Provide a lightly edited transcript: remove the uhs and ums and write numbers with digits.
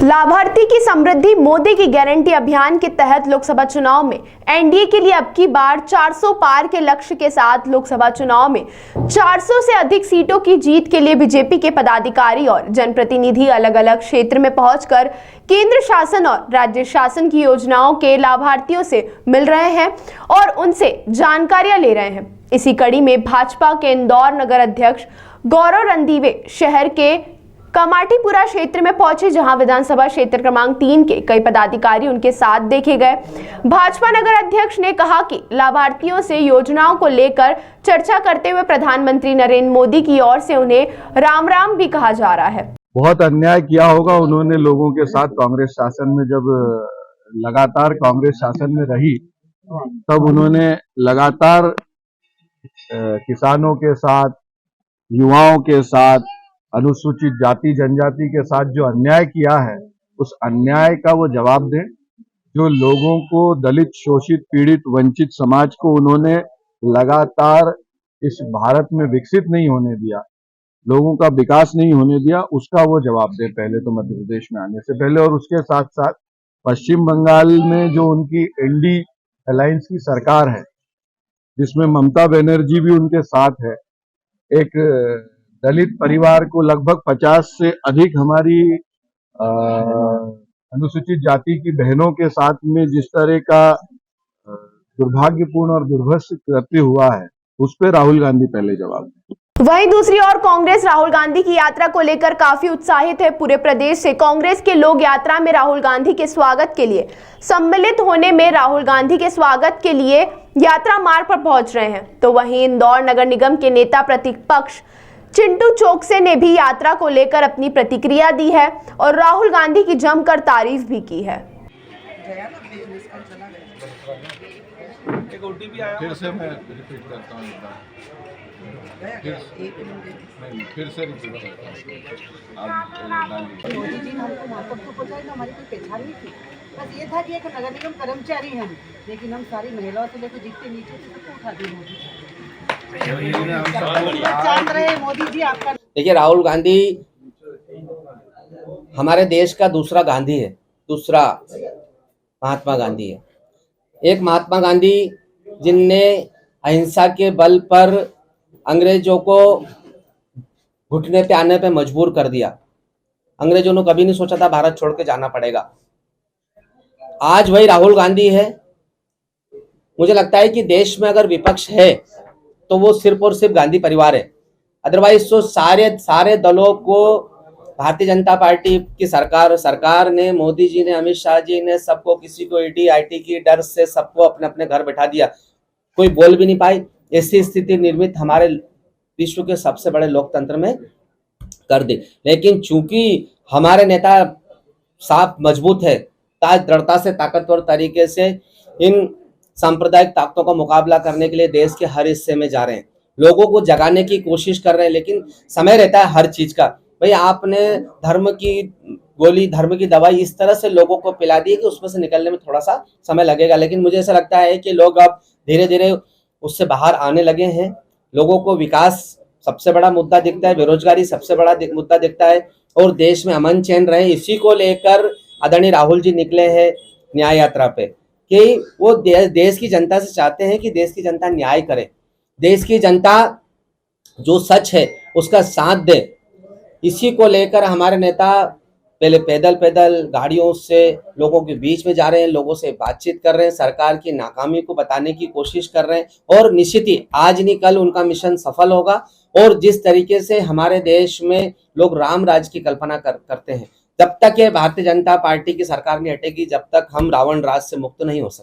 लाभार्थी की समृद्धि मोदी की गारंटी अभियान के तहत लोकसभा चुनाव में एनडीए के लिए अब की बार 400 पार के लक्ष्य के साथ लोकसभा चुनाव में 400 से अधिक सीटों की जीत के लिए बीजेपी के पदाधिकारी और जनप्रतिनिधि अलग अलग क्षेत्र में पहुंचकर केंद्र शासन और राज्य शासन की योजनाओं के लाभार्थियों से मिल रहे हैं और उनसे जानकारियां ले रहे हैं। इसी कड़ी में भाजपा के इंदौर नगर अध्यक्ष गौरव रणदीवे शहर के कमाटीपुरा क्षेत्र में पहुंचे, जहां विधानसभा क्षेत्र क्रमांक 3 के कई पदाधिकारी उनके साथ देखे गए। भाजपा नगर अध्यक्ष ने कहा कि लाभार्थियों से योजनाओं को लेकर चर्चा करते हुए प्रधानमंत्री नरेंद्र मोदी की ओर से उन्हें राम राम भी कहा जा रहा है। बहुत अन्याय किया होगा उन्होंने लोगों के साथ। कांग्रेस शासन में जब लगातार कांग्रेस शासन में रही तब उन्होंने लगातार किसानों के साथ, युवाओं के साथ, अनुसूचित जाति जनजाति के साथ जो अन्याय किया है, उस अन्याय का वो जवाब दें। जो लोगों को, दलित, शोषित, पीड़ित, वंचित समाज को उन्होंने लगातार इस भारत में विकसित नहीं होने दिया, लोगों का विकास नहीं होने दिया, उसका वो जवाब दें पहले तो मध्य प्रदेश में आने से पहले। और उसके साथ साथ पश्चिम बंगाल में जो उनकी एनडी अलायंस की सरकार है, जिसमें ममता बनर्जी भी उनके साथ है, एक दलित परिवार को लगभग 50 से अधिक हमारी अनुसूचित जाति की बहनों के साथ में जिस तरह का दुर्भाग्यपूर्ण और दुर्भत्स कृत्य हुआ है, उस पर राहुल गांधी पहले जवाब दें। वहीं दूसरी ओर कांग्रेस राहुल गांधी की यात्रा को लेकर काफी उत्साहित है। पूरे प्रदेश से कांग्रेस के लोग यात्रा में राहुल गांधी के स्वागत के लिए सम्मिलित होने में राहुल गांधी के स्वागत के लिए यात्रा मार्ग पर पहुंच रहे हैं। तो वहीं इंदौर नगर निगम के नेता प्रतिपक्ष चिंटू चोकसे ने भी यात्रा को लेकर अपनी प्रतिक्रिया दी है और राहुल गांधी की जमकर तारीफ भी की है। फिर से मैं रिपीट करता हूँ, फिर से रिपीट करता हूँ। मोदी जी ने हमको वहाँ तक तो पहुँचाई, हमारी कोई पहचान नहीं थी। बस ये था कि एक नगर निगम कर्मचारी हैं, लेकिन हम सारी महिलाओं से लेकर जितने नीचे से सबको उठा दिए मोदी जी। मोदी जी आपका। देखिए, राहुल गांधी हमारे देश का दूसरा गांधी है, दूसरा महात्मा गांधी है। एक महात्मा गांधी जिनने अहिंसा के बल पर अंग्रेजों को घुटने पे आने पे मजबूर कर दिया। अंग्रेजों ने कभी नहीं सोचा था भारत छोड़ के जाना पड़ेगा। आज वही राहुल गांधी है। मुझे लगता है कि देश में अगर विपक्ष है तो वो सिर्फ और सिर्फ गांधी परिवार है। अदरवाइज तो सारे दलों को भारतीय जनता पार्टी की सरकार ने, मोदी जी ने, अमित शाह जी ने सबको, किसी को ईडी आईटी की डर से सबको अपने अपने घर बैठा दिया। कोई बोल भी नहीं पाई। ऐसी स्थिति निर्मित हमारे विश्व के सबसे बड़े लोकतंत्र में कर दी। लेकिन चूंकि हमारे नेता साफ मजबूत है, दृढ़ता से, ताकतवर तरीके से इन सांप्रदायिक ताकतों का मुकाबला करने के लिए देश के हर हिस्से में जा रहे हैं, लोगों को जगाने की कोशिश कर रहे हैं। लेकिन समय रहता है हर चीज का। भाई, आपने धर्म की गोली, धर्म की दवाई इस तरह से लोगों को पिला दी है कि उसमें से निकलने में थोड़ा सा समय लगेगा। लेकिन मुझे ऐसा लगता है कि लोग अब धीरे धीरे उससे बाहर आने लगे हैं। लोगों को विकास सबसे बड़ा मुद्दा दिखता है, बेरोजगारी सबसे बड़ा मुद्दा दिखता है, और देश में अमन चैन रहे, इसी को लेकर आदरणीय राहुल जी निकले हैं न्याय यात्रा पे कि वो देश की जनता से चाहते हैं कि देश की जनता न्याय करे, देश की जनता जो सच है उसका साथ दे। इसी को लेकर हमारे नेता पहले पैदल गाड़ियों से लोगों के बीच में जा रहे हैं, लोगों से बातचीत कर रहे हैं, सरकार की नाकामी को बताने की कोशिश कर रहे हैं। और निश्चित ही आज नहीं कल उनका मिशन सफल होगा। और जिस तरीके से हमारे देश में लोग राम राज की कल्पना करते हैं, जब तक ये भारतीय जनता पार्टी की सरकार नहीं हटेगी, जब तक हम रावण राज से मुक्त नहीं हो सकते।